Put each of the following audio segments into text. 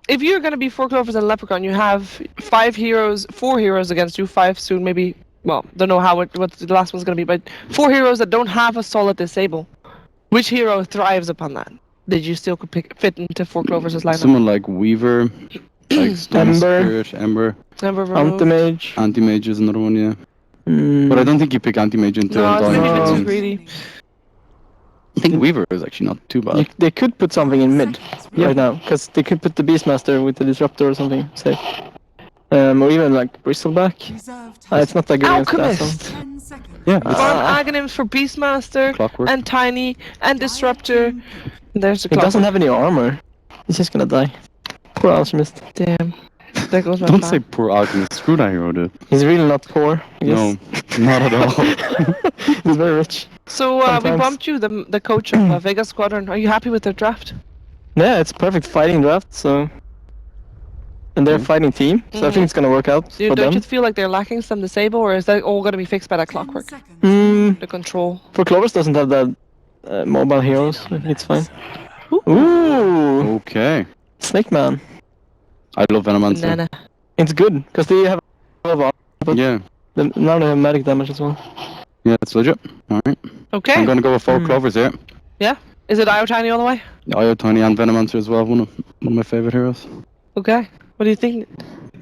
if you're going to be 4 Clovers and Lepricon, you have 4 heroes against you, 5 soon, maybe. Well, don't know what the last one's going to be, but 4 heroes that don't have a solid disable. Which hero thrives upon that? Did you still fit into 4 Clovers' lineup? Someone like Weaver, like Stone Spirit, Ember. Anti-Mage. Anti-Mage is another one, yeah. But I don't think you pick Anti-Mage into maybe too greedy. I think Weaver is actually not too bad. They could put something in mid right now, because they could put the Beastmaster with the Disruptor or something, say. Or even like Bristleback. It's not that good Alchemist! against that. Yeah. Aghanim's for Beastmaster, Clockwork. and Tiny, and Disruptor. There's the Clockwork. He doesn't have any armor. He's just gonna die. Poor Alchemist. Damn. There goes my Don't plan. say poor Alchemist. Screw that hero, dude. He's really not poor, I guess. No, not at all. He's very rich. So we bumped you, the coach of Vega Squadron. Are you happy with their draft? Yeah, it's a perfect fighting draft, so... And they're a fighting team, so I think it's gonna work out for them. Don't you feel like they're lacking some disable, or is that all gonna be fixed by that Clockwork? The control. For Clovers doesn't have that mobile heroes, I think it's fine. Ooh! Okay. Snake Man. I love Venomancer. Banana. It's good, because they have a lot of armor, but Yeah. now they have magic damage as well. Yeah, it's legit. Alright. Okay. I'm gonna go with 4 Clovers here. Yeah? Is it IO Tiny all the way? Io Tiny and Venomancer as well, one of my favorite heroes. Okay. What do you think,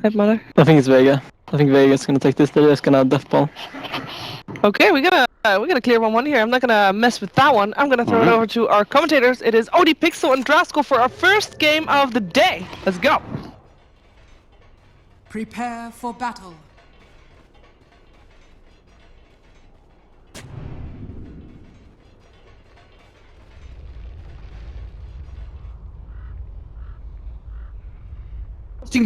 Headmother? I think it's Vega. I think Vega's gonna take this, they're just gonna death ball. Okay, we got a clear 1-1 here. I'm not gonna mess with that one. I'm gonna throw it over to our commentators. It is Odie Pixel and Drasko for our first game of the day. Let's go. Prepare for battle.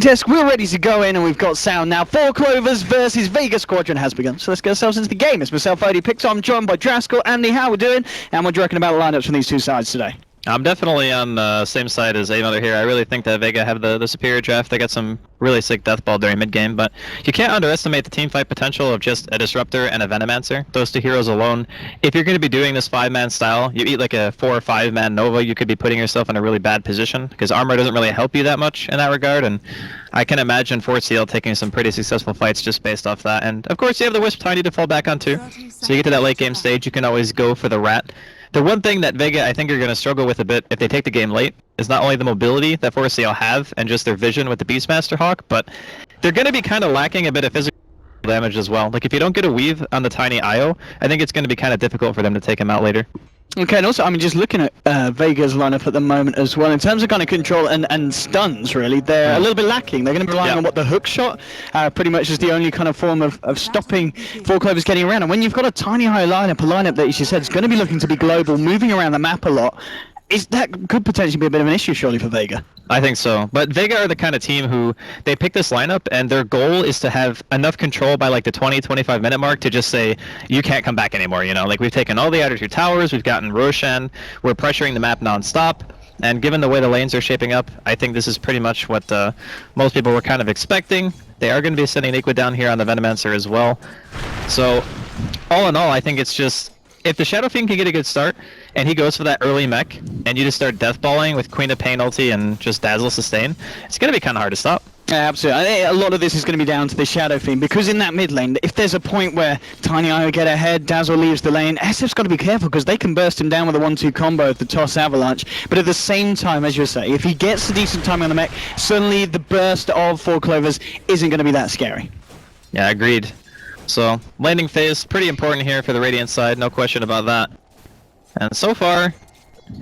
Test, we're ready to go in and we've got sound now. 4 Clovers versus Vega Squadron has begun. So let's get ourselves into the game. It's myself, Odie Pixel. I'm joined by Drasko. Andy, how we doing? And what do you reckon about the lineups from these two sides today? I'm definitely on the same side as A-Mother here. I really think that Vega have the superior draft. They got some really sick death ball during mid-game, but you can't underestimate the team fight potential of just a Disruptor and a Venomancer. Those 2 heroes alone. If you're going to be doing this 5-man style, you eat like a 4 or 5-man Nova, you could be putting yourself in a really bad position, because armor doesn't really help you that much in that regard, and I can imagine 4C&L taking some pretty successful fights just based off that. And of course you have the Wisp Tiny to fall back on too. So you get to that late game stage, you can always go for the Rat. The one thing that Vega I think are going to struggle with a bit if they take the game late is not only the mobility that 4C&L have and just their vision with the Beastmaster Hawk, but they're going to be kind of lacking a bit of physical damage as well. Like if you don't get a weave on the Tiny IO, I think it's going to be kind of difficult for them to take him out later. Okay, and also, I mean, just looking at Vega's lineup at the moment as well, in terms of kind of control and stuns, really, they're a little bit lacking. They're going to be relying on what the hook shot pretty much is the only kind of form of stopping 4 Clovers getting around. And when you've got a tiny high lineup, a lineup that, as you said, is going to be looking to be global, moving around the map a lot, that could potentially be a bit of an issue, surely, for Vega. I think so. But Vega are the kind of team who, they pick this lineup and their goal is to have enough control by like the 20-25 minute mark to just say, you can't come back anymore, you know? Like we've taken all the outer 2 towers, we've gotten Roshan, we're pressuring the map non-stop. And given the way the lanes are shaping up, I think this is pretty much what most people were kind of expecting. They are going to be sending Liquid down here on the Venomancer as well. So, all in all, I think it's just, if the Shadow Fiend can get a good start, and he goes for that early mech, and you just start deathballing with Queen of Pain ulti and just Dazzle sustain, it's going to be kind of hard to stop. Yeah, absolutely. I think a lot of this is going to be down to the Shadow Fiend, because in that mid lane, if there's a point where Tiny IO get ahead, Dazzle leaves the lane, SF's got to be careful, because they can burst him down with a 1-2 combo of the Toss Avalanche, but at the same time, as you say, if he gets a decent timing on the mech, suddenly the burst of 4 Clovers isn't going to be that scary. Yeah, agreed. So, landing phase, pretty important here for the Radiant side, no question about that. And so far,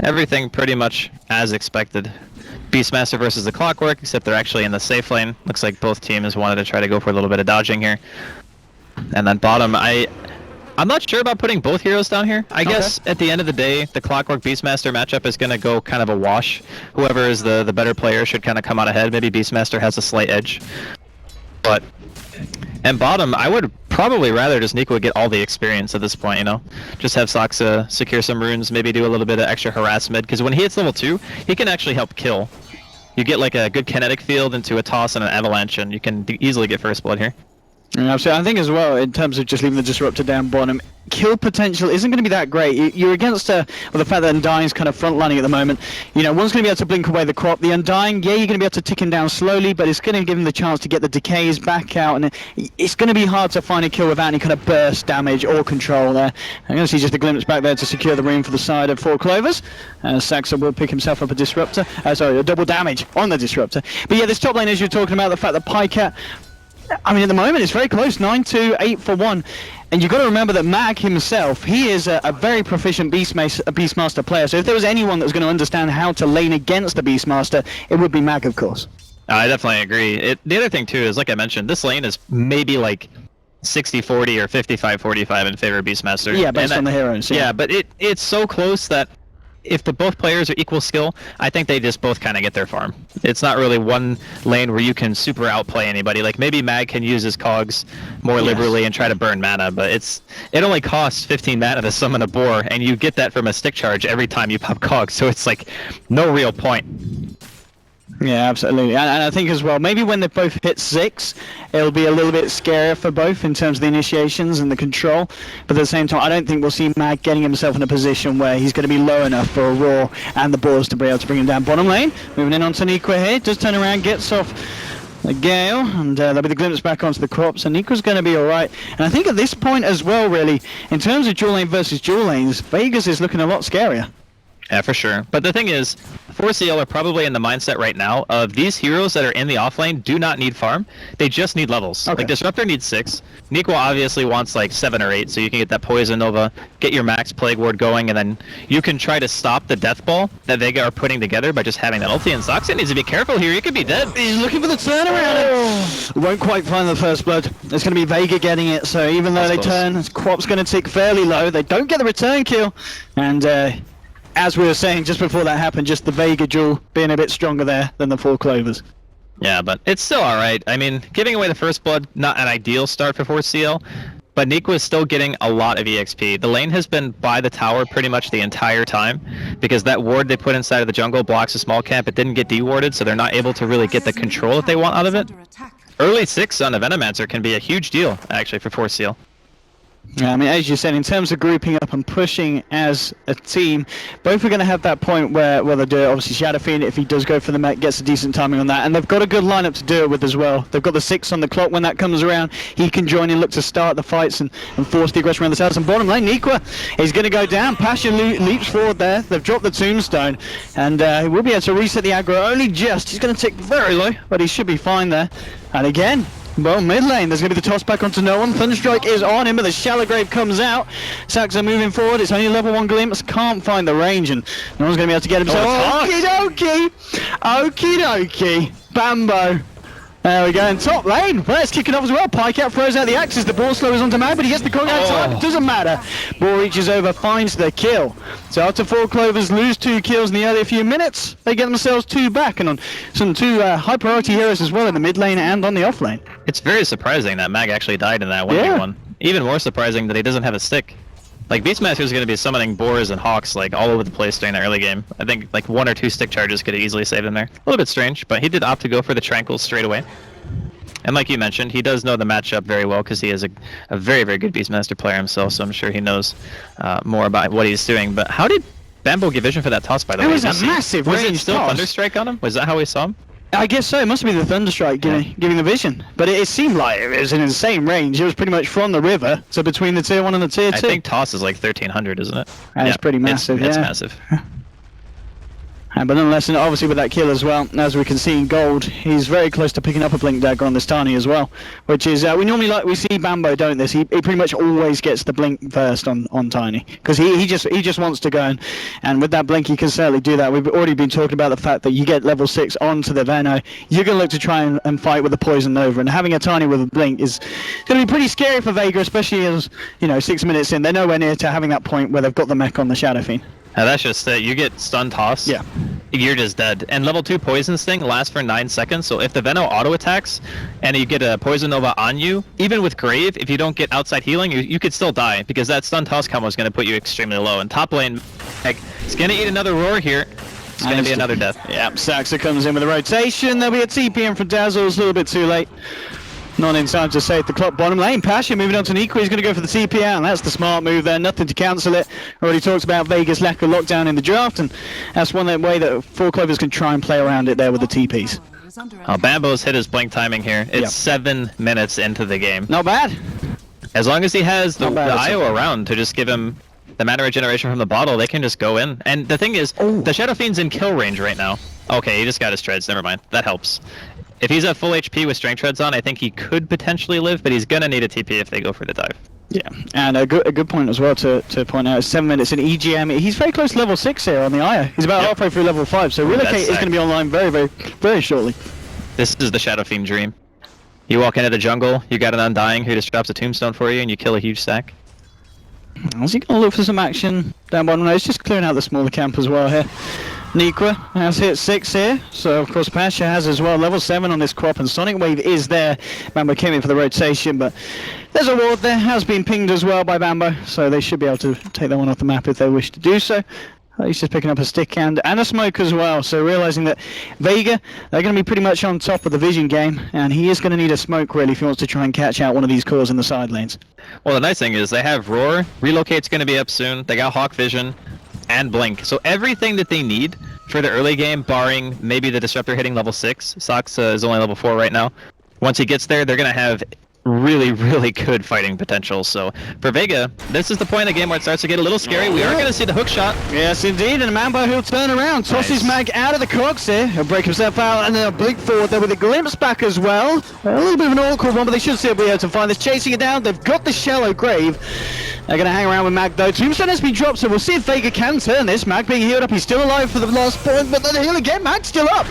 everything pretty much as expected. Beastmaster versus the Clockwork, except they're actually in the safe lane. Looks like both teams wanted to try to go for a little bit of dodging here. And then bottom, I'm not sure about putting both heroes down here. I guess at the end of the day, the Clockwork Beastmaster matchup is going to go kind of a wash. Whoever is the better player should kind of come out ahead. Maybe Beastmaster has a slight edge. But, and bottom, I would probably rather just Nico get all the experience at this point, you know? Just have Saksa secure some runes, maybe do a little bit of extra harass mid, because when he hits level 2, he can actually help kill. You get like a good kinetic field into a toss and an avalanche, and you can easily get first blood here. Yeah, absolutely. I think as well, in terms of just leaving the Disruptor down bottom, kill potential isn't going to be that great. You're against well, the fact that Undying's kind of frontlining at the moment. You know, one's going to be able to blink away the crop. The Undying, yeah, you're going to be able to tick him down slowly, but it's going to give him the chance to get the decays back out, and it's going to be hard to find a kill without any kind of burst damage or control there. I'm going to see just a glimpse back there to secure the room for the side of 4 Clovers. Saxon will pick himself up a Disruptor. Sorry, a double damage on the Disruptor. But yeah, this top lane, as you're talking about, the fact that Pycat, I mean, at the moment, it's very close, 9-2, 8-for-1. And you've got to remember that Mag himself, he is a very proficient Beastmaster player. So if there was anyone that was going to understand how to lane against the Beastmaster, it would be Mag, of course. I definitely agree. The other thing, too, is, like I mentioned, this lane is maybe, like, 60-40 or 55-45 in favor of Beastmaster. Yeah, based on the heroes. Yeah, but it's so close that if both players are equal skill, I think they just both kind of get their farm. It's not really one lane where you can super outplay anybody. Like maybe Mag can use his cogs more liberally and try to burn mana, but it only costs 15 mana to summon a boar, and you get that from a stick charge every time you pop cogs, so it's like no real point. Yeah, absolutely. And I think as well, maybe when they both hit 6, it'll be a little bit scarier for both in terms of the initiations and the control. But at the same time, I don't think we'll see Mag getting himself in a position where he's going to be low enough for a Roar and the boars to be able to bring him down. Bottom lane, moving in onto Nikwa here, does turn around, gets off the Gale, and there'll be the glimpse back onto the crops, and Nikwa's going to be alright. And I think at this point as well, really, in terms of dual lane versus dual lanes, Vegas is looking a lot scarier. Yeah, for sure. But the thing is, 4CL are probably in the mindset right now of these heroes that are in the offlane do not need farm. They just need levels. Okay. Like Disruptor needs 6. Nikwa obviously wants like 7 or 8, so you can get that Poison Nova, get your max Plague Ward going, and then you can try to stop the Death Ball that Vega are putting together by just having that ulti. And Soxy needs to be careful here. He could be dead. He's looking for the turnaround. Won't quite find the first blood. It's going to be Vega getting it, so even though they turn, Crop's going to tick fairly low. They don't get the return kill, and as we were saying just before that happened, just the Vega duel being a bit stronger there than the 4 Clovers. Yeah, but it's still alright. I mean, giving away the first blood, not an ideal start for 4CL, but Nikwa is still getting a lot of EXP. The lane has been by the tower pretty much the entire time, because that ward they put inside of the jungle blocks a small camp. It didn't get dewarded, so they're not able to really get the control that they want out of it. Early 6 on a Venomancer can be a huge deal, actually, for 4CL. Yeah, I mean, as you said, in terms of grouping up and pushing as a team, both are going to have that point where they do it. Obviously, Shadow Fiend, if he does go for the mech, gets a decent timing on that. And they've got a good lineup to do it with as well. They've got the 6 on the clock. When that comes around, he can join in, look to start the fights and force the aggression around the south. And bottom lane, Nikwa is going to go down. Passion leaps forward there. They've dropped the tombstone. And he will be able to reset the aggro only just. He's going to tick very low, but he should be fine there. And again, well, mid lane, there's going to be the toss back onto no one. Thunderstrike is on him, but the Shallow Grave comes out. Saxa moving forward. It's only level 1 glimpse. Can't find the range, and no one's going to be able to get him. Okie dokie! Okie dokie! Bambo! There we go, and top lane, well, it's kicking off as well. Pycat throws out the axes, the ball slows onto Mag, but he gets the cog out time, it doesn't matter. Ball reaches over, finds the kill. So after 4 Clovers lose 2 kills in the early few minutes, they get themselves 2 back, and on some 2 high priority heroes as well in the mid lane and on the off lane. It's very surprising that Mag actually died in that 1v1. Even more surprising that he doesn't have a stick. Like, Beastmaster is going to be summoning boars and hawks like all over the place during the early game. I think like 1 or 2 stick charges could easily save him there. A little bit strange, but he did opt to go for the Tranquils straight away. And like you mentioned, he does know the matchup very well because he is a very, very good Beastmaster player himself, so I'm sure he knows more about what he's doing. But how did Bambo get vision for that toss, by the way? It was a massive range. Was it still toss. Thunderstrike on him? Was that how we saw him? I guess so. It must have been the Thunderstrike giving the vision. But it seemed like it was an insane range. It was pretty much from the river, so between the tier 1 and the tier 2. I think toss is like 1300, isn't it? It's pretty massive, It's massive. But nonetheless, and obviously with that kill as well, as we can see in gold, he's very close to picking up a blink dagger on this Tiny as well, which is we see Bambo don't this. He pretty much always gets the blink first on Tiny because he just wants to go and with that blink he can certainly do that. We've already been talking about the fact that you get level 6 onto the Veno, you're gonna look to try and fight with the Poison Nova, and having a Tiny with a blink is gonna be pretty scary for Vega, especially as 6 minutes in. They're nowhere near to having that point where they've got the mech on the Shadow Fiend. Now that's just it. You get stun toss. Yeah. You're just dead. And level 2 Poison Sting lasts for 9 seconds, so if the Veno auto attacks and you get a Poison Nova on you, even with Grave, if you don't get outside healing, you could still die, because that stun toss combo is going to put you extremely low. And top lane, it's going to eat another Roar here. It's going to be another death. Yeah, Saxa comes in with a rotation. There'll be a TP in for Dazzles, a little bit too late. Not in time to save the clock. Bottom lane, Pasha moving on to Niqua. He's going to go for the TP out, and that's the smart move there. Nothing to cancel it. Already talked about Vega's lack of lockdown in the draft, and that's one way that 4Clovers can try and play around it there with the TPs. Bambo's hit his blink timing here. It's 7 minutes into the game. Not bad. As long as he has the IO around to just give him the mana regeneration from the bottle, they can just go in. And the thing is, the Shadow Fiend's in kill range right now. Okay, he just got his treads. Never mind. That helps. If he's at full HP with strength treads on, I think he could potentially live, but he's gonna need a TP if they go for the dive. Yeah, and a good point as well to point out. 7 minutes in EGM. He's very close to level 6 here on the IO. He's about halfway through level 5, so Relocate is going to be online very shortly. This is the Shadow Fiend dream. You walk into the jungle, you got an Undying who just drops a tombstone for you, and you kill a huge stack. Is he going to look for some action down bottom? No, he's just clearing out the smaller camp as well here. Niqua has hit 6 here, so of course Pasha has as well. Level 7 on this crop, and Sonic Wave is there. Bambo came in for the rotation, but there's a ward there, has been pinged as well by Bambo, so they should be able to take that one off the map if they wish to do so. He's just picking up a stick and a smoke as well, so realizing that Vega, they're going to be pretty much on top of the vision game, and he is going to need a smoke really if he wants to try and catch out one of these cores in the side lanes. Well, the nice thing is they have Roar, Relocate's going to be up soon, they got Hawk Vision, and Blink. So everything that they need for the early game, barring maybe the Disruptor hitting level 6. Sox is only level 4 right now. Once he gets there, they're going to have really good fighting potential. So for Vega, this is the point of the game where it starts to get a little scary. We are going to see the hook shot. Yes, indeed, and Mambo, he'll turn around, toss his mag out of the cogs here, he'll break himself out, and then a blink forward there with a glimpse back as well. A little bit of an awkward one, but they should still be able to find this. Chasing it down, they've got the shallow grave. They're going to hang around with Mag though. Tombstone has been dropped, so we'll see if Vega can turn this. Mag being healed up, he's still alive for the last point, but then the heal again, Mag's still up.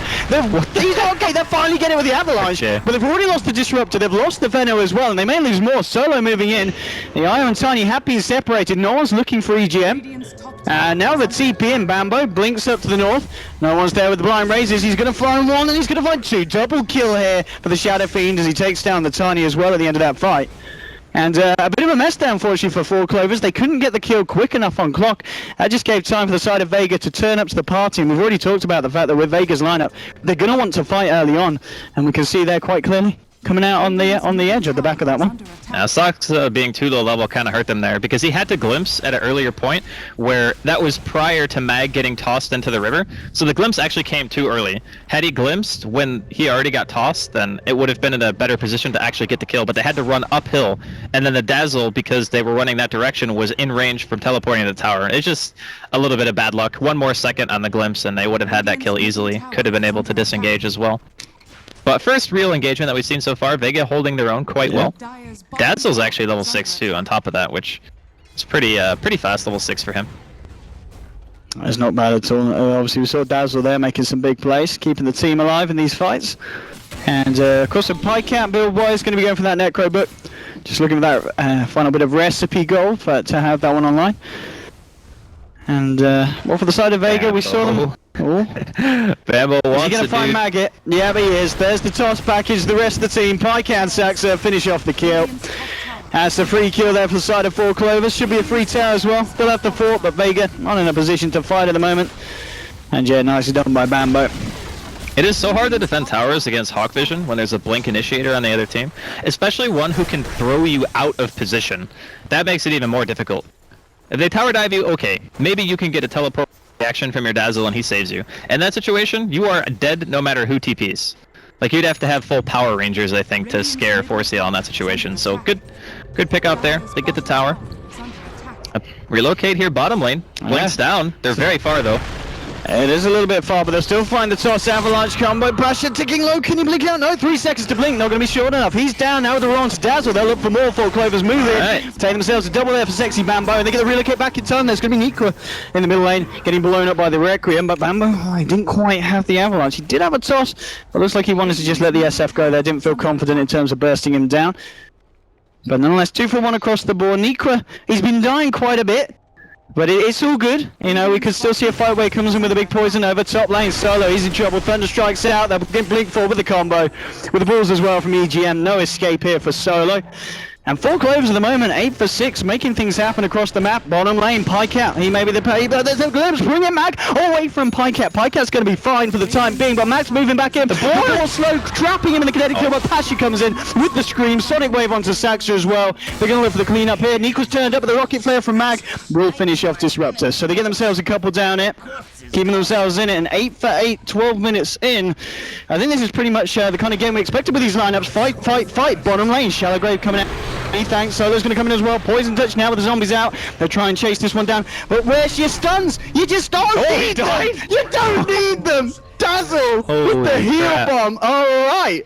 He's okay, they're finally getting with the avalanche, but they've already lost the Disruptor, they've lost the Veno as well, and they may lose more. Solo moving in. The Io and Tiny have been separated, no one's looking for EGM. And now the TP in Bambo blinks up to the north. No one's there with the blind razors. He's going to find one and he's going to find two. Double kill here for the Shadow Fiend as he takes down the Tiny as well at the end of that fight. And a bit of a mess there, unfortunately, for 4Clovers. They couldn't get the kill quick enough on clock. That just gave time for the side of Vega to turn up to the party. And we've already talked about the fact that with Vega's lineup, they're going to want to fight early on. And we can see there quite clearly, coming out on the edge at the back of that one. Now, Sox being too low level kind of hurt them there because he had to glimpse at an earlier point where that was prior to Mag getting tossed into the river. So the glimpse actually came too early. Had he glimpsed when he already got tossed, then it would have been in a better position to actually get the kill. But they had to run uphill, and then the Dazzle, because they were running that direction, was in range from teleporting to the tower. It's just a little bit of bad luck. One more second on the glimpse, and they would have had that kill easily. Could have been able to disengage as well. But first real engagement that we've seen so far, Vega holding their own quite well. Dazzle's actually level 6 too on top of that, which is pretty fast level 6 for him. That's not bad at all. Obviously we saw Dazzle there making some big plays, keeping the team alive in these fights. And of course the Pycat build boy is going to be going for that Necro book. Just looking for that final bit of recipe goal to have that one online. And well, for the side of Vega, we saw them. Oh. Bambo wants Is he going to find Maggot? Yeah, but he is. There's the toss package, the rest of the team. Pycan Saxa finish off the kill. That's the free kill there for the side of 4Clovers. Should be a free tower as well. Still have the fort, but Vega not in a position to fight at the moment. And yeah, nicely done by Bambo. It is so hard to defend towers against Hawk Vision when there's a blink initiator on the other team, especially one who can throw you out of position. That makes it even more difficult. If they tower dive you, okay, maybe you can get a teleport action from your Dazzle and he saves you. In that situation, you are dead no matter who TPs. Like, you'd have to have full Power Rangers, I think, to scare 4C&L in that situation. So good pick out there. They get the tower. Relocate here, bottom lane. Blinks down. They're very far, though. It is a little bit far, but they'll still find the toss. Avalanche combo. Pasha ticking low. Can he blink out? No, 3 seconds to blink. Not going to be short enough. He's down now with the Ron to Dazzle. They'll look for more. 4Clovers move in. Take themselves a double there for Sexy Bambo. And they get the relocate back in time. There's going to be Niqua in the middle lane getting blown up by the Requiem. But Bambo, he didn't quite have the Avalanche. He did have a toss, but looks like he wanted to just let the SF go there. Didn't feel confident in terms of bursting him down. But nonetheless, 2 for 1 across the board. Niqua, he's been dying quite a bit. But it's all good, you know, we can still see a fight where he comes in with a big poison over top lane. Solo, he's in trouble, Thunder strikes out, they'll blink forward with the combo. With the balls as well from EGM, no escape here for Solo. And 4 Clovers at the moment, 8 for 6, making things happen across the map. Bottom lane, Pycat, he may be the pay, but there's a glimpse, bring it Mag away from Pycat. Pycat's going to be fine for the time being, but Mag's moving back in. The ball slow, trapping him in the kinetic kill, but Pasha comes in with the scream. Sonic Wave onto Saxa as well. They're going to look for the cleanup here. Nico's turned up with the rocket flare from Mag. Will finish off Disruptor. So they get themselves a couple down here, keeping themselves in it, and 8 for 8, 12 minutes in. I think this is pretty much the kind of game we expected with these lineups. Fight, fight, fight. Bottom lane, Shallow Grave coming out. Thanks, Solo's going to come in as well. Poison touch now with the zombies out. They'll try and chase this one down. But where's your stuns? You just don't need them. You don't need them. Dazzle with the heal bomb. All right.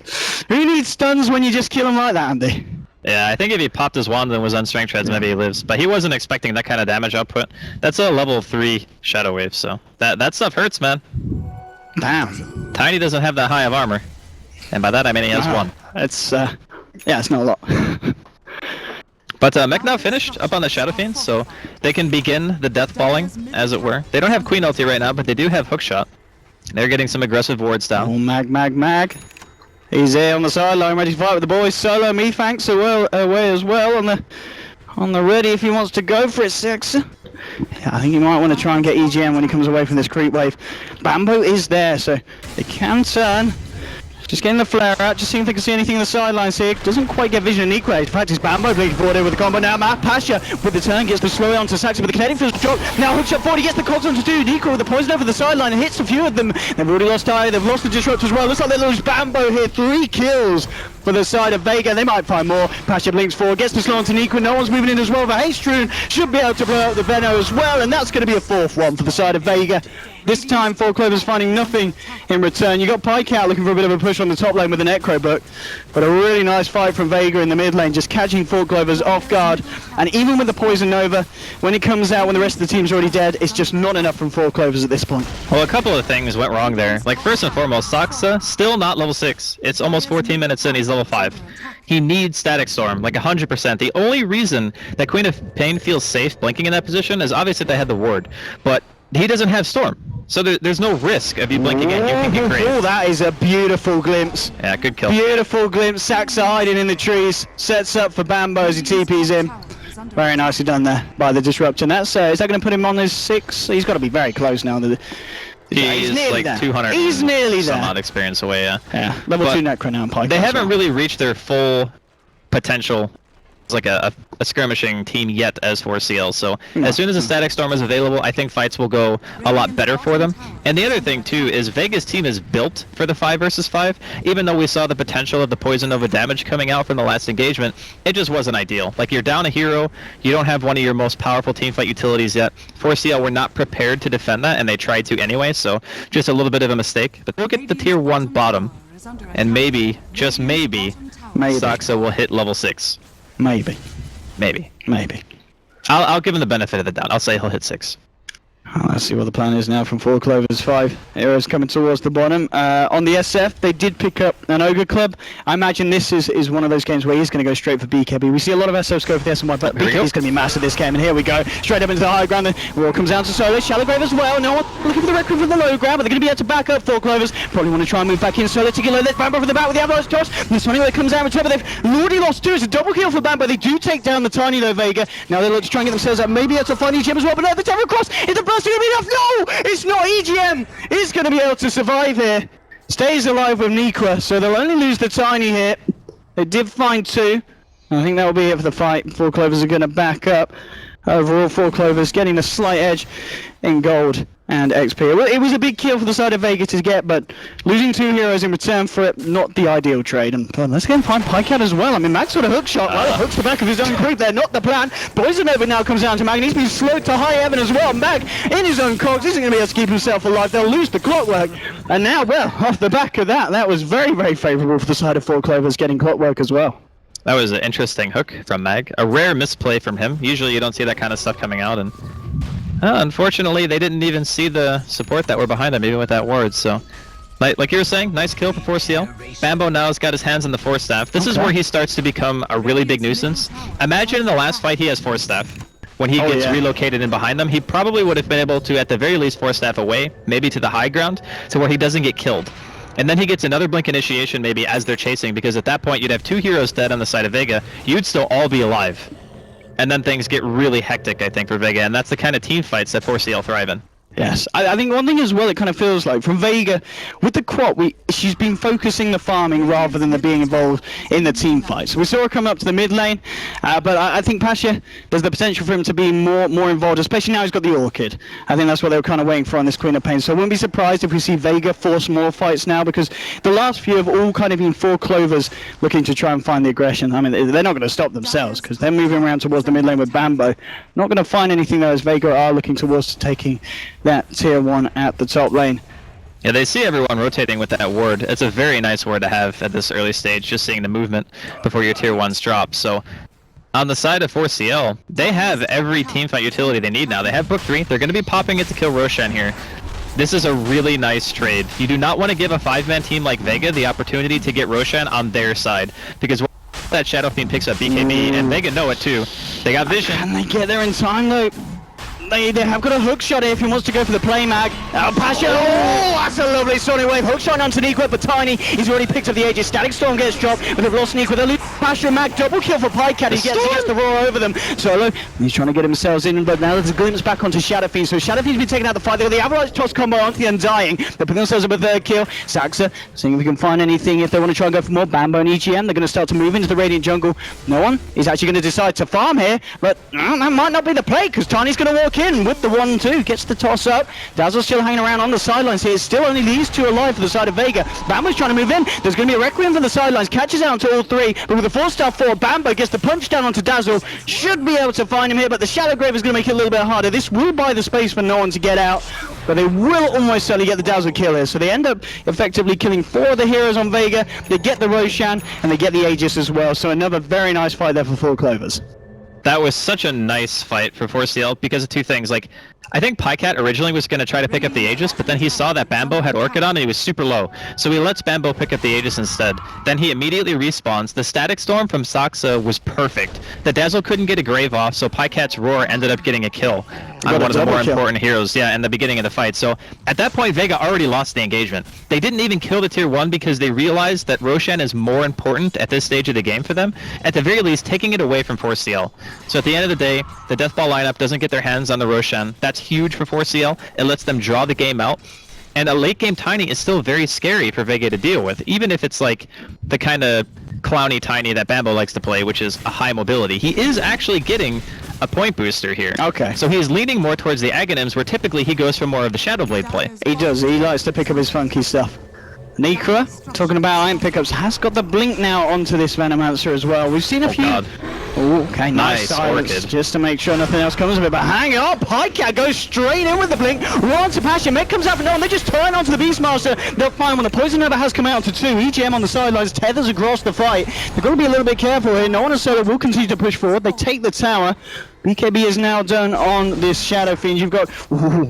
Who needs stuns when you just kill them like that, Andy? Yeah, I think if he popped his wand and was on strength treads, maybe he lives. But he wasn't expecting that kind of damage output. That's a level 3 Shadow Wave, so that stuff hurts, man. Damn. Tiny doesn't have that high of armor. And by that I mean he has 1. It's, yeah, it's not a lot. But Mech now finished up on the Shadow Fiends, so they can begin the death falling, as it were. They don't have Queen ulti right now, but they do have Hookshot. They're getting some aggressive wards down. Oh, Mag. He's here on the sideline, ready to fight with the boys. Solo, Methanks away as well on the ready if he wants to go for it, Six. Yeah, I think he might want to try and get EGM when he comes away from this creep wave. Bamboo is there, so they can turn. Just getting the flare out, just seeing if they can see anything in the sidelines here. Doesn't quite get vision in Equate. In fact, it's Bambo bleeding forward here with the combo now. Matt Pasha with the turn gets the slow onto Saxon with the kinetic field drop. Now hookshot forward, he gets the cogs onto two. Nico with the poison over the sideline and hits a few of them. They've already lost Eye, they've lost the disrupt as well. Looks like they lose Bambo here. 3 kills for the side of Vega. They might find more. Pasha blinks forward, gets the slow onto Nico. No one's moving in as well. But Hastrun should be able to blow out the Veno as well. And that's going to be a 4th one for the side of Vega. This time, 4 Clovers finding nothing in return. You got Pycat looking for a bit of a push on the top lane with an Necro book, but a really nice fight from Vega in the mid lane, just catching 4 Clovers off guard. And even with the Poison Nova, when it comes out, when the rest of the team's already dead, it's just not enough from 4 Clovers at this point. Well, a couple of things went wrong there. Like, first and foremost, Saxa, still not level 6. It's almost 14 minutes in, he's level 5. He needs Static Storm, like 100%. The only reason that Queen of Pain feels safe blinking in that position is obviously they had the ward, but he doesn't have Storm. So there's no risk of you blinking in. You can get crazy. Oh, that is a beautiful glimpse. Yeah, good kill. Beautiful glimpse. Saxa hiding in the trees. Sets up for Bambo as he TP's in. Very nicely done there by the Disruptor. And that's, is that going to put him on his 6? He's got to be very close now. He's like there. 200 He's nearly there. Some odd experience away, yeah. Yeah, level 2 Necro now in Pyke. They haven't really reached their full potential as like a skirmishing team yet as 4CL, so as soon as a Static Storm is available, I think fights will go a lot better for them. And the other thing too is Vega's team is built for the 5 versus 5. Even though we saw the potential of the Poison Nova damage coming out from the last engagement, it just wasn't ideal. Like, you're down a hero, you don't have one of your most powerful teamfight utilities yet. 4CL were not prepared to defend that, and they tried to anyway, so just a little bit of a mistake. But they'll get the tier 1 bottom, and maybe, just maybe, Saxa will hit level 6. Maybe. I'll give him the benefit of the doubt. I'll say he'll hit 6. Let's see what the plan is now from 4 Clovers. 5 heroes coming towards the bottom. On the SF, they did pick up an Ogre Club. I imagine this is one of those games where he's going to go straight for BKB. We see a lot of SFs go for the SMY, but BKB is going to be massive this game. And here we go, straight up into the high ground. The war comes down to Solo. Shallow Grave as well. No one looking for the record from the low ground, but they're going to be able to back up 4 Clovers. Probably want to try and move back in. Solo to get low. Let's Bambo for the back with the Avalanche toss. This one anyway comes out in return, but they've already lost 2. It's a double kill for Bambo. They do take down the Tiny though, Vega. Now they look to try and get themselves up. Maybe able to find EGM as well, but no, the Terror Cross is the burst going to be enough. No! It's not EGM! He's going to be able to survive here. Stays alive with Nikwa, so they'll only lose the Tiny here. They did find 2. I think that will be it for the fight. 4 Clovers are going to back up. Overall, 4 Clovers getting a slight edge in gold and XP. Well, it was a big kill for the side of Vega to get, but losing 2 heroes in return for it, not the ideal trade. And let's go and find Pycat as well. I mean, Max with a hook shot, right? Hooks the back of his own creep there, not the plan. Poison Nova now comes down to Mag, and he's been slowed to high heaven as well. Mag, in his own cogs, isn't going to be able to keep himself alive. They'll lose the clockwork. And now, well, off the back of that, that was very, very favourable for the side of 4 Clovers getting clockwork as well. That was an interesting hook from Mag. A rare misplay from him. Usually you don't see that kind of stuff coming out, and unfortunately they didn't even see the support that were behind them, even with that ward, so... Like you were saying, nice kill for 4CL. Bambo now has got his hands on the Force Staff. This is where he starts to become a really big nuisance. Imagine in the last fight he has Force Staff. When he gets relocated in behind them, he probably would have been able to, at the very least, Force Staff away, maybe to the high ground, to where he doesn't get killed. And then he gets another blink initiation maybe as they're chasing, because at that point you'd have 2 heroes dead on the side of Vega. You'd still all be alive. And then things get really hectic, I think, for Vega, and that's the kind of team fights that 4CL thrive in. Yes, I think one thing as well, it kind of feels like from Vega with the quad, she's been focusing the farming rather than the being involved in the team fights. We saw her come up to the mid lane, but I think Pasha, there's the potential for him to be more involved, especially now he's got the Orchid. I think that's what they were kind of waiting for on this Queen of Pain. So I wouldn't be surprised if we see Vega force more fights now, because the last few have all kind of been 4 Clovers looking to try and find the aggression. I mean, they're not going to stop themselves because they're moving around towards the mid lane with Bambo. Not going to find anything though, as Vega are looking towards taking that tier 1 at the top lane. Yeah, they see everyone rotating with that ward. It's a very nice ward to have at this early stage, just seeing the movement before your tier 1s drop. So on the side of 4CL, they have every teamfight utility they need now. They have Book 3. They're going to be popping it to kill Roshan here. This is a really nice trade. You do not want to give a 5-man team like Vega the opportunity to get Roshan on their side, because that Shadow Fiend picks up BKB, and Vega know it too. They got vision. Can they get there in time though? They have got a hook shot here if he wants to go for the play mag. Pasha, oh, that's a lovely Sonic Wave. Hook shot onto Nequip, but Tiny, he's already picked up the Aegis. Static Storm gets dropped, but they've lost Nequip. They lose Pasha, mag, double kill for Pycat. He gets the roar over them. Solo, he's trying to get himself in, but now there's a glimpse back onto Shadow Fiend. So Shadow Fiend's been taken out the fight. They've got the Avalanche toss combo onto the Undying. They're putting themselves up a 3rd kill. Saxa, seeing if we can find anything. If they want to try and go for more Bambo and EGM, they're going to start to move into the Radiant Jungle. No one is actually going to decide to farm here, but that might not be the play, because Tiny's going to walk in with the 1-2, gets the toss up. Dazzle's still hanging around on the sidelines here. It's still only these 2 alive for the side of Vega. Bambo's trying to move in. There's going to be a Requiem for the sidelines. Catches out onto all 3, but with a 4-star 4, Bambo gets the punch down onto Dazzle. Should be able to find him here, but the Shadow Grave is going to make it a little bit harder. This will buy the space for no one to get out, but they will almost certainly get the Dazzle kill here. So they end up effectively killing 4 of the heroes on Vega. They get the Roshan, and they get the Aegis as well. So another very nice fight there for 4 Clovers. That was such a nice fight for 4CL because of 2 things. Like, I think Pycat originally was going to try to pick up the Aegis, but then he saw that Bambo had Orchid on and he was super low. So he lets Bambo pick up the Aegis instead. Then he immediately respawns. The Static Storm from Saxa was perfect. The Dazzle couldn't get a Grave off, so Pycat's Roar ended up getting a kill on one of the more important heroes, in the beginning of the fight. So at that point, Vega already lost the engagement. They didn't even kill the tier 1 because they realized that Roshan is more important at this stage of the game for them. At the very least, taking it away from 4CL. So at the end of the day, the Deathball lineup doesn't get their hands on the Roshan. That's huge for 4CL. It lets them draw the game out. And a late game Tiny is still very scary for Vega to deal with, even if it's like the kind of clowny Tiny that Bambo likes to play, which is a high mobility. He is actually getting a point booster here. Okay. So he's leaning more towards the Aghanims, where typically he goes for more of the Shadowblade play. He does. He likes to pick up his funky stuff. Nikra, talking about iron pickups, has got the blink now onto this Venomancer as well. We've seen a few. God. Ooh, okay, nice silence, Orchid. just to make sure nothing else comes of it. But hang on, Pycat goes straight in with the blink. Right to Passion. Mech comes out for no one. They just turn onto the Beastmaster. They'll find when the Poison Nova has come out to 2. EGM on the sidelines, tethers across the fight. They've got to be a little bit careful here. No one is solo will continue to push forward. They take the tower. BKB is now done on this Shadow Fiend. You've got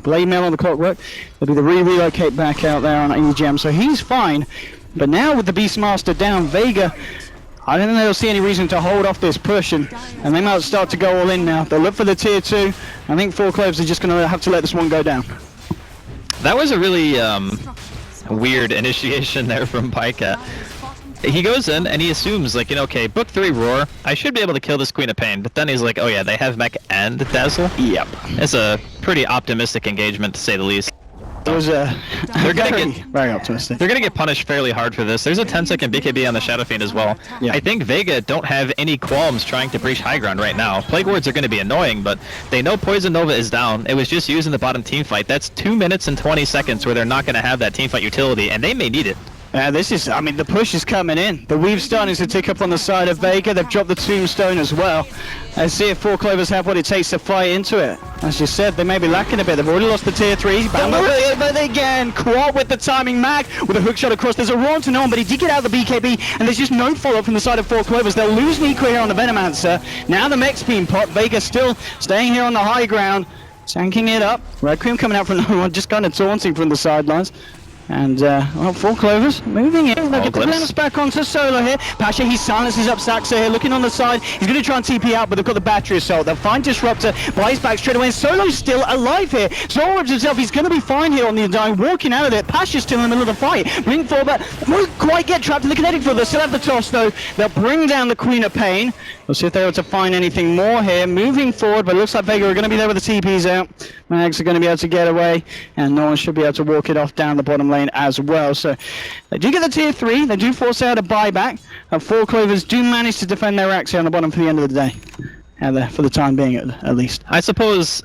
Blade Mail on the clockwork. There'll be the relocate back out there on EGM, so he's fine. But now with the Beastmaster down, Vega, I don't think they'll see any reason to hold off this push, and they might start to go all in now. They'll look for the tier 2. I think 4 Clovers are just going to have to let this one go down. That was a really weird initiation there from Pycat. He goes in and he assumes, like, okay, book 3 Roar, I should be able to kill this Queen of Pain. But then he's like, oh yeah, they have Mech and Dazzle? Yep. It's a pretty optimistic engagement, to say the least. It was They're gonna very optimistic. They're gonna get punished fairly hard for this. There's a 10-second BKB on the Shadow Fiend as well. Yeah. I think Vega don't have any qualms trying to breach high ground right now. Plague Wards are gonna be annoying, but they know Poison Nova is down. It was just used in the bottom team fight. That's 2 minutes and 20 seconds where they're not gonna have that team fight utility, and they may need it. This is, I mean, the push is coming in. The weave's starting to tick up on the side of Vega. They've dropped the Tombstone as well. Let's see if 4 Clovers have what it takes to fight into it. As you said, they may be lacking a bit. They've already lost the tier 3. But again, Quad with the timing mag, with a hook shot across. There's a roar to no one, but he did get out of the BKB, and there's just no follow-up from the side of 4 Clovers. They'll lose Nico here on the Venomancer. Now the mech's being popped. Vega still staying here on the high ground, tanking it up. Requiem coming out from no one, just kind of taunting from the sidelines. And, well, 4 Clovers moving in. They'll get the Glimpse. Glennis back onto Solo here. Pasha, he silences up Saxa here, looking on the side. He's going to try and TP out, but they've got the battery assault. They'll find Disruptor, buys back straight away. And Solo's still alive here. Zoro himself, he's going to be fine here on the Undying, walking out of it. Pasha's still in the middle of the fight. Bring forward, but won't quite get trapped in the kinetic field. They'll still have the toss, though. They'll bring down the Queen of Pain. We'll see if they're able to find anything more here. Moving forward, but it looks like Vega are going to be there with the TPs out. Mags are going to be able to get away, and no one should be able to walk it off down the bottom lane as well. So they do get the tier 3. They do force out a buyback. 4 Clovers do manage to defend their axe here on the bottom for the end of the day. For the time being, at least. I suppose,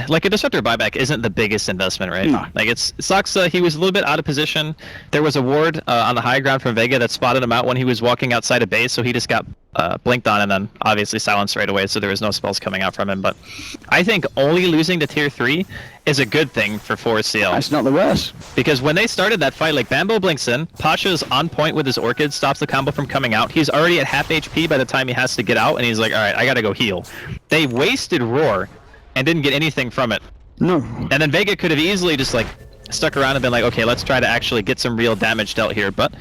like a Disruptor buyback isn't the biggest investment, right? No. Like it sucks. He was a little bit out of position. There was a ward on the high ground from Vega that spotted him out when he was walking outside of base, so he just got blinked on and then obviously silenced right away, so there was no spells coming out from him. But I think only losing to tier 3 is a good thing for 4CL. That's not the worst. Because when they started that fight, like Bambo blinks in, Pasha's on point with his Orchid, stops the combo from coming out. He's already at half HP by the time he has to get out, and he's like, alright, I gotta go heal. They wasted Roar and didn't get anything from it. No. And then Vega could have easily just like stuck around and been like, okay, let's try to actually get some real damage dealt here, but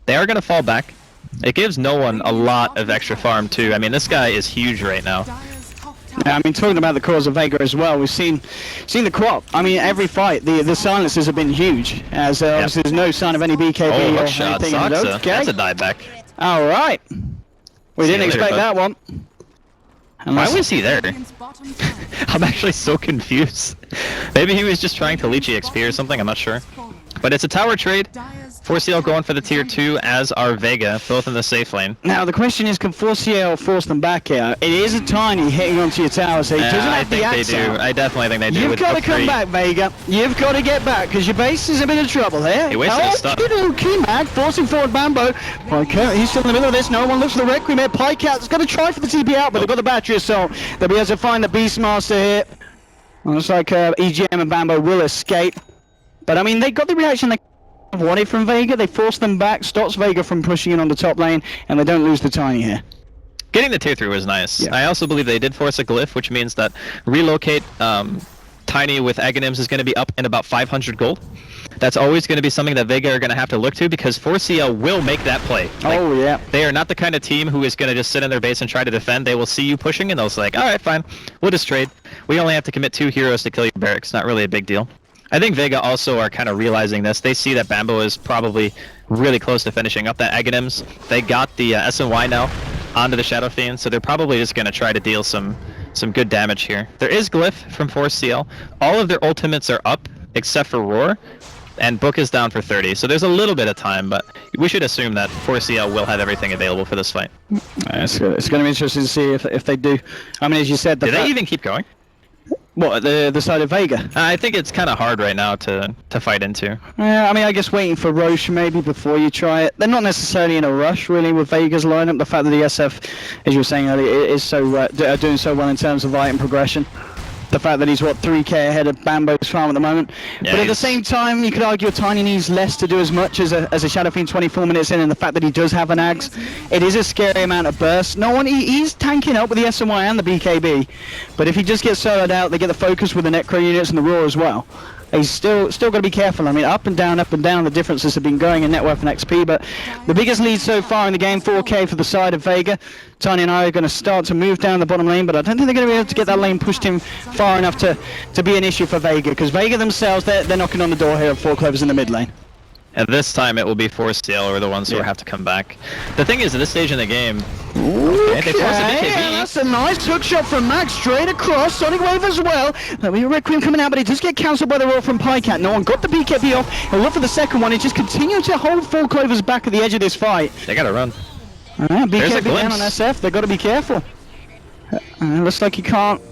they are gonna fall back. It gives no one a lot of extra farm too. I mean, this guy is huge right now. Yeah, I mean, talking about the cause of Vega as well, we've seen the crop. I mean, every fight, the silences have been huge, as obviously there's no sign of any BKB Oh, or hook shot, anything. Saxa. Okay. That's a dieback. All right. We See didn't you later, expect bud. that one. Why was he there? I'm actually so confused. Maybe he was just trying to leech XP or something, I'm not sure. But it's a tower trade. 4CL going for the tier 2, as are Vega, both in the safe lane. Now the question is, can 4CL force them back here? It is a tiny hitting onto your tower, so he doesn't I have the think they axe do. out. I definitely think they do. You've with got to book come 3. back, Vega. You've got to get back, because your base is a bit of trouble here. He wasted his stun. Key Mag forcing forward Bambo. Pikeout, he's still in the middle of this. No one looks for the Requiem here. Pikeout's going to try for the TP out, but they've got the battery assault. They'll be able to find the Beastmaster here. Looks like EGM and Bambo will escape. But I mean, they got the reaction they wanted from Vega. They forced them back, stops Vega from pushing in on the top lane, and they don't lose the Tiny here. Getting the tier 3 was nice. Yeah. I also believe they did force a glyph, which means that relocate Tiny with Aghanims is going to be up in about 500 gold. That's always going to be something that Vega are going to have to look to, because 4CL will make that play. Like, Oh yeah. they are not the kind of team who is going to just sit in their base and try to defend. They will see you pushing, and they'll say, like, alright, fine, we'll just trade. We only have to commit 2 heroes to kill your barracks. Not really a big deal. I think Vega also are kind of realizing this. They see that Bambo is probably really close to finishing up that Aghanims. They got the SNY now onto the Shadow Fiend, so they're probably just going to try to deal some good damage here. There is Glyph from 4CL. All of their ultimates are up, except for Roar, and Book is down for 30, so there's a little bit of time, but we should assume that 4CL will have everything available for this fight. It's going to be interesting to see if they do. I mean, as you said, Did they even keep going? What, the side of Vega? I think it's kind of hard right now to fight into. Yeah, I mean, I guess waiting for Roche maybe before you try it. They're not necessarily in a rush, really, with Vega's lineup. The fact that the SF, as you were saying earlier, is so doing so well in terms of item progression. The fact that he's, what, 3k ahead of Bambo's farm at the moment. Yeah, but at the same time, you could argue Tiny needs less to do as much as a Shadow Fiend 24 minutes in, and the fact that he does have an Axe, it is a scary amount of burst. No one, he's tanking up with the SMY and the BKB, but if he just gets soloed out, they get the focus with the Necro units and the Roar as well. He's still got to be careful. I mean, up and down, the differences have been going in net worth and XP, but the biggest lead so far in the game, 4k for the side of Vega. Tiny and I are going to start to move down the bottom lane, but I don't think they're going to be able to get that lane pushed in far enough to be an issue for Vega, because Vega themselves, they're knocking on the door here of 4 Clovers in the mid lane. And this time it will be 4CL or the ones who have to come back. The thing is, at this stage in the game, Okay, they force a BKB. that's a nice hook shot from Max straight across. Sonic Wave as well. There'll be a Requiem coming out, but it does get cancelled by the roll from Pikecat. No one got the BKB off. He'll look for the second one. He just continued to hold 4 Clovers back at the edge of this fight. They gotta run. BKB a down on glimpse. SF. They've got to be careful. Looks like he can't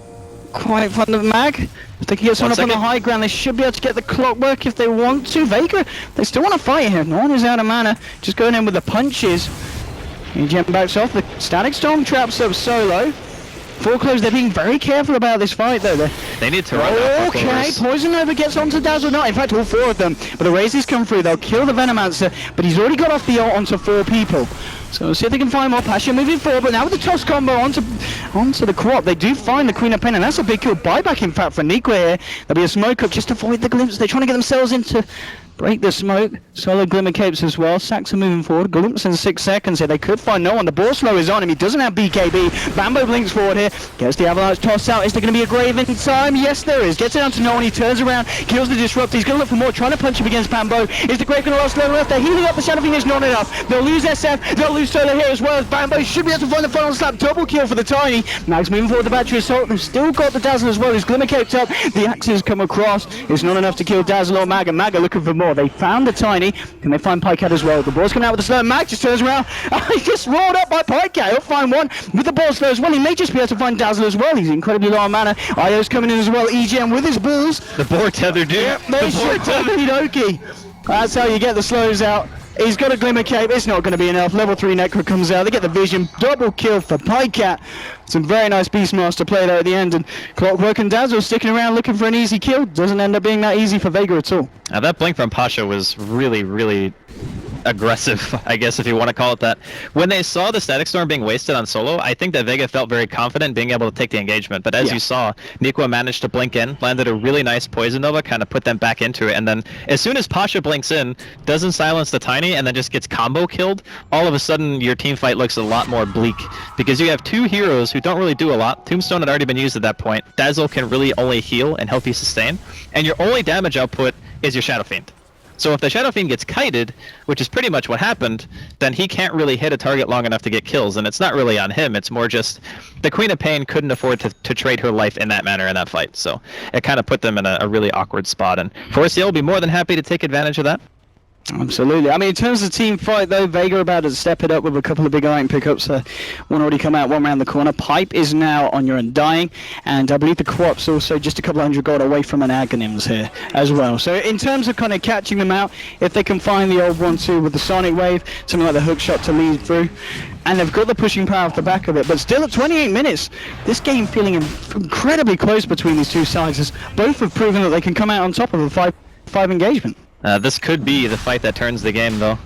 quite find the mag. If they can get someone up on the high ground, they should be able to get the clockwork if they want to. Vega, they still want to fight here. No one is out of mana. Just going in with the punches. EGM backs off. The Static Storm traps up Solo. 4 Clovers, they're being very careful about this fight though. They need to run now for Okay, Clovers. Poison Nova gets onto Dazzle Knight. In fact, all 4 of them. But the Razors come through. They'll kill the Venomancer, but he's already got off the ult onto 4 people. So we'll see if they can find more Passion moving forward. But now with the toss combo onto onto the co-op. They do find the Queen of Pain, and that's a big kill buyback, in fact, for Niqua here. There'll be a smoke up just to avoid the glimpse. They're trying to get themselves into break the smoke. Solid glimmer capes as well. Sax are moving forward. Glimpse in 6 seconds here. They could find no one. The ball slow is on him. He doesn't have BKB. Bambo blinks forward here. Gets the avalanche tossed out. Is there going to be a grave in time? Yes, there is. Gets it down to no one. He turns around. Kills the disruptor. He's going to look for more. Trying to punch him against Bambo. Is the grave going to last long enough? They're healing up. The Shadow Fiend is not enough. They'll lose SF. They'll lose Solar here as well as Bambo. Should be able to find the final slap. Double kill for the Tiny. Mag's moving forward the battery assault. They've still got the Dazzle as well. His glimmer caped up. The axes come across. It's not enough to kill Dazzle or Mag. And Mag are looking for more. They found the Tiny. Can they find Pikecat as well? The ball's coming out with the slow. Mag just turns around. He's just rolled up by Pikecat. He'll find one with the ball slow as well. He may just be able to find Dazzle as well. He's incredibly low on mana. Io's coming in as well. EGM with his balls. The board tether, dude. Yep, they should Okie. That's how you get the slows out. He's got a glimmer cape. It's not going to be enough. Level 3 Necro comes out. They get the vision. Double kill for Pikecat. Some very nice Beastmaster play there at the end. And Clockwork and Dazzle sticking around looking for an easy kill. Doesn't end up being that easy for Vega at all. Now that blink from Pasha was really, really aggressive, I guess, if you want to call it that. When they saw the Static Storm being wasted on solo, I think that Vega felt very confident being able to take the engagement. But as you saw, Niqua managed to blink in, landed a really nice Poison Nova, kind of put them back into it. And then as soon as Pasha blinks in, doesn't silence the Tiny, and then just gets combo killed, all of a sudden your team fight looks a lot more bleak. Because you have two heroes who don't really do a lot. Tombstone had already been used at that point. Dazzle can really only heal and help you sustain. And your only damage output is your Shadow Fiend. So if the Shadow Fiend gets kited, which is pretty much what happened, then he can't really hit a target long enough to get kills, and it's not really on him, it's more just the Queen of Pain couldn't afford to trade her life in that manner in that fight, so it kind of put them in a really awkward spot, and 4C&L will be more than happy to take advantage of that. Absolutely. I mean, in terms of team fight, though, Vega about to step it up with a couple of big item pickups. One already come out, one around the corner. Pipe is now on your Undying, and I believe the co-op's also just a couple hundred gold away from an Aghanims here as well. So in terms of kind of catching them out, if they can find the old 1-2 with the Sonic Wave, something like the hook shot to lead through, and they've got the pushing power off the back of it, but still at 28 minutes, this game feeling incredibly close between these two sides, as both have proven that they can come out on top of a 5-5 engagement. This could be the fight that turns the game, though.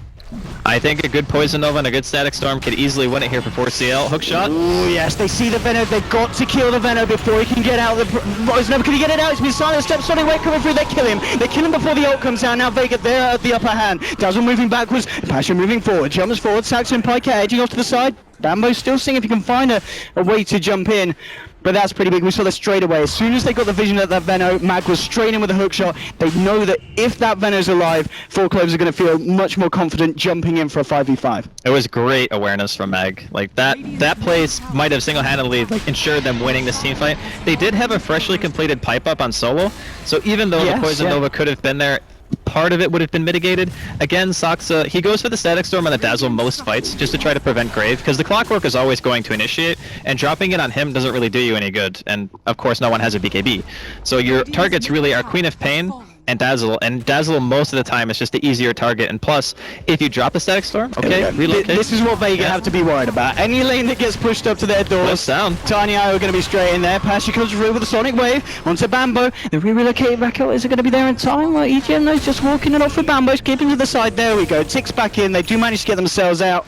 I think a good Poison Nova and a good Static Storm could easily win it here for 4C&L. Hookshot. Oh yes, they see the Venom. They've got to kill the Venom before he can get out of the Poison Nova. Can he get it out? He's been silent. Step Sonic Wave coming through. They kill him. They kill him before the ult comes out. Now Vega there at the upper hand. Dazzle moving backwards. Pasha moving forward. Jumps forward. Saxon Pikecat edging off to the side. Bambo still seeing if he can find a way to jump in. But that's pretty big. We saw that straight away. As soon as they got the vision of that Venno, Mag was straight in with a hook shot. They know that if that Venno's alive, 4 Clovers are going to feel much more confident jumping in for a 5v5. It was great awareness from Mag. Like that play might have single-handedly ensured them winning this team fight. They did have a freshly completed pipe up on solo, so even though the Poison Nova could have been there, part of it would have been mitigated. Again, Saksa, he goes for the Static Storm on the Dazzle most fights just to try to prevent Grave, because the Clockwork is always going to initiate, and dropping it on him doesn't really do you any good, and of course no one has a BKB. So your targets really are Queen of Pain and Dazzle most of the time is just the easier target, and plus, if you drop the Static Storm, relocate. This is what Vega have to be worried about. Any lane that gets pushed up to their doors, Tiny Eye are going to be straight in there. Pasha comes through with a Sonic Wave onto Bambo. They relocate back out. Is it going to be there in time? Well, EGM knows just walking it off with Bambo, skipping to the side. There we go. Ticks back in. They do manage to get themselves out.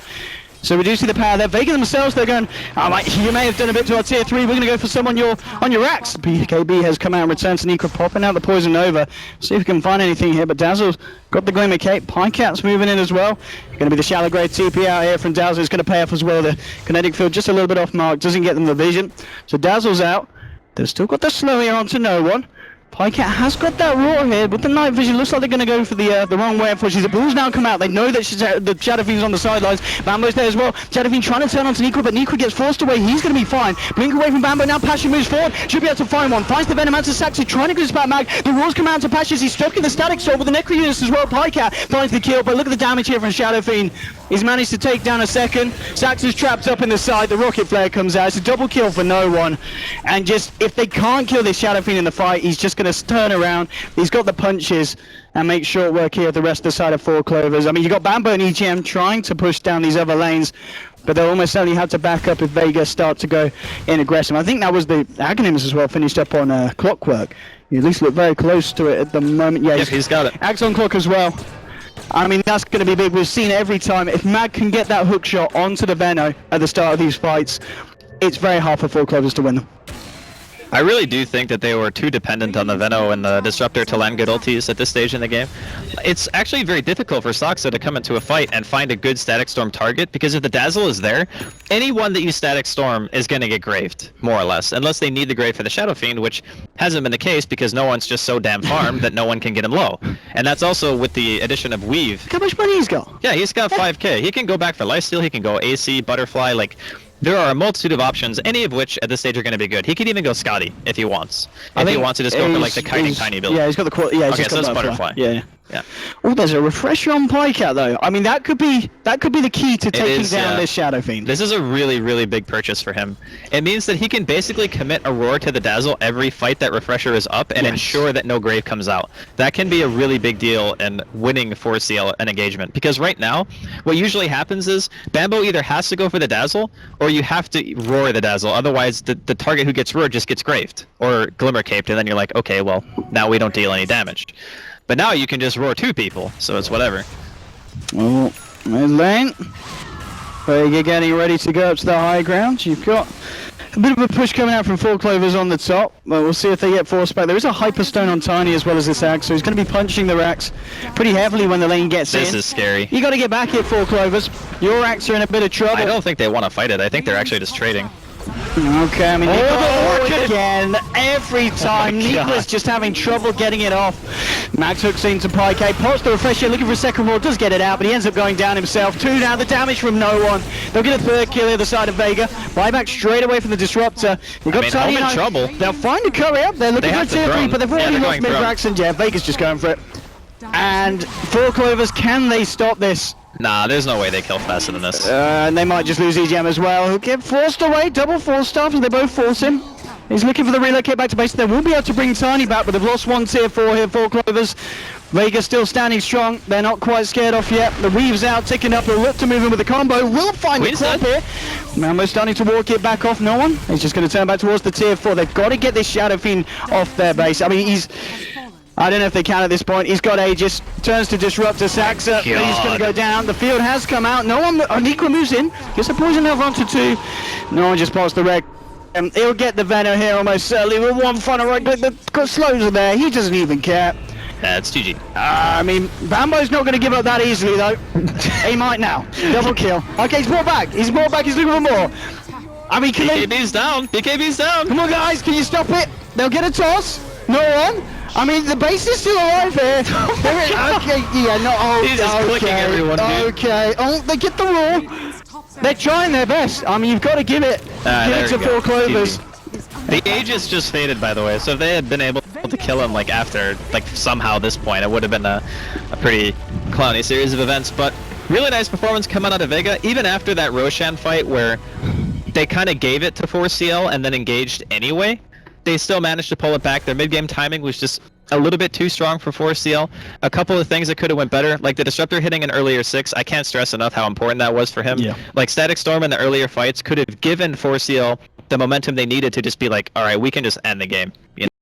So we do see the power there. Vega themselves, they're going, you may have done a bit to our tier 3. We're going to go for someone on your axe. BKB has come out and returned to Niqua, popping out the Poison Nova. See if we can find anything here. But Dazzle's got the Glimmer Cape. Pikecat's moving in as well. Going to be the shallow grade TP out here from Dazzle. It's going to pay off as well. The kinetic field just a little bit off mark. Doesn't get them the vision. So Dazzle's out. They've still got the slow here onto no one. Pikecat has got that raw here, but the night vision looks like they're going to go for the wrong way. Unfortunately, the balls now come out. They know that the Shadow Fiend's on the sidelines. Bambo's there as well. Shadow Fiend trying to turn onto Niqua, but Niqua gets forced away. He's going to be fine. Blink away from Bambo. Now Pasha moves forward. Should be able to find one. Finds the Venom out to Saxon, trying to go to Mag. The Raws come out to Pasha. He's stuck in the Static Sword with the Necro units as well. Pikecat finds the kill, but look at the damage here from Shadow Fiend. He's managed to take down a second. Saxon's trapped up in the side. The Rocket Flare comes out. It's a double kill for no one. And just, if they can't kill this Shadow Fiend in the fight, he's just going to turn around. He's got the punches and make short work here at the rest of the side of 4 Clovers. I mean, you got Bambo and EGM trying to push down these other lanes, but they'll almost certainly have to back up if Vega start to go in aggressive. I think that was the Aghanims as well, finished up on Clockwork. You at least look very close to it at the moment. Yeah, he's got it. Axe on Clock as well. I mean, that's going to be big. We've seen it every time. If Mag can get that hook shot onto the Venno at the start of these fights, it's very hard for 4Clovers to win them. I really do think that they were too dependent on the Veno and the Disruptor to land good ultis at this stage in the game. It's actually very difficult for Soxa to come into a fight and find a good Static Storm target, because if the Dazzle is there, anyone that you Static Storm is going to get graved, more or less, unless they need the grave for the Shadow Fiend, which hasn't been the case because no one's just so damn farmed that no one can get him low. And that's also with the addition of Weave. Look how much money he's got. Yeah, he's got 5k. He can go back for Lifesteal, he can go AC, Butterfly, like... There are a multitude of options, any of which at this stage are going to be good. He could even go Scotty if he wants. If he wants to just go for like the kiting tiny build. Yeah, he's got the quality. Yeah, okay, so it's Butterfly. Yeah. Yeah. Oh, there's a refresher on Pycat though. I mean, that could be the key to taking down this Shadow Fiend. This is a really, really big purchase for him. It means that he can basically commit a roar to the Dazzle every fight that refresher is up and ensure that no grave comes out. That can be a really big deal in winning 4CL an engagement. Because right now, what usually happens is Bambo either has to go for the Dazzle or you have to roar the Dazzle. Otherwise, the target who gets roared just gets graved or Glimmer Caped, and then you're like, okay, well, now we don't deal any damage. But now you can just roar 2 people, so it's whatever. Well, mid lane. Vega getting ready to go up to the high ground. You've got a bit of a push coming out from 4Clovers on the top. But we'll see if they get forced back. There is a Hyperstone on Tiny as well as this Axe, so he's going to be punching the racks pretty heavily when the lane gets in. This is scary. You got to get back here, 4Clovers. Your Axe are in a bit of trouble. I don't think they want to fight it. I think they're actually just trading. Okay, I mean, again, every time. Nicholas just having trouble getting it off. Max hooks into Pyke, pops the refresher, looking for a second roll, does get it out, but he ends up going down himself. 2 now, the damage from no one. They'll get a 3rd kill the other side of Vega. Buyback straight away from the Disruptor. We've got Tiny in trouble. They'll find a curry up, they're looking for a tier 3, but they've already lost mid-racks, and yeah, Vega's just going for it. And 4Clovers, can they stop this? Nah, there's no way they kill faster than this. And they might just lose EGM as well. He'll get forced away, double force stuff, and they both force him. He's looking for the relocate back to base. They will be able to bring Tiny back, but they've lost 1 tier 4 here, 4Clovers. Vega still standing strong. They're not quite scared off yet. The Weave's out, ticking up. They'll look to move in with the combo. Will find the crop here. Mammo's starting to walk it back off. No one. He's just going to turn back towards the tier 4. They've got to get this Shadow Fiend off their base. I mean, I don't know if they can at this point. He's got Aegis, turns to Disruptor, Saxa, he's going to go down. The field has come out. No one, Aniqua moves in, gets a poison over onto 2. No one just passed the wreck. He'll get the Veno here almost certainly with 1 final right click. The slows are there, he doesn't even care. It's GG. I mean, Bambo's not going to give up that easily though. He might now. Double kill. Okay, he's brought back, he's looking for more. I mean, BKB's down, BKB's down. Come on guys, can you stop it? They'll get a toss. No one. I mean, the base is still alive here. Okay, yeah, no, oh, he's just clicking everyone, dude. Okay, oh, they get the roll. They're trying their best. I mean, you've got to give it to 4Clovers. The Aegis just faded, by the way, so if they had been able to kill him, like, after, like, somehow this point, it would have been a pretty clowny series of events, but really nice performance coming out of Vega, even after that Roshan fight where they kind of gave it to 4CL and then engaged anyway. They still managed to pull it back. Their mid-game timing was just a little bit too strong for 4CL. A couple of things that could have went better, like the Disruptor hitting an earlier 6. I can't stress enough how important that was for him. Yeah. Like Static Storm in the earlier fights could have given 4CL the momentum they needed to just be like, all right, we can just end the game. You know?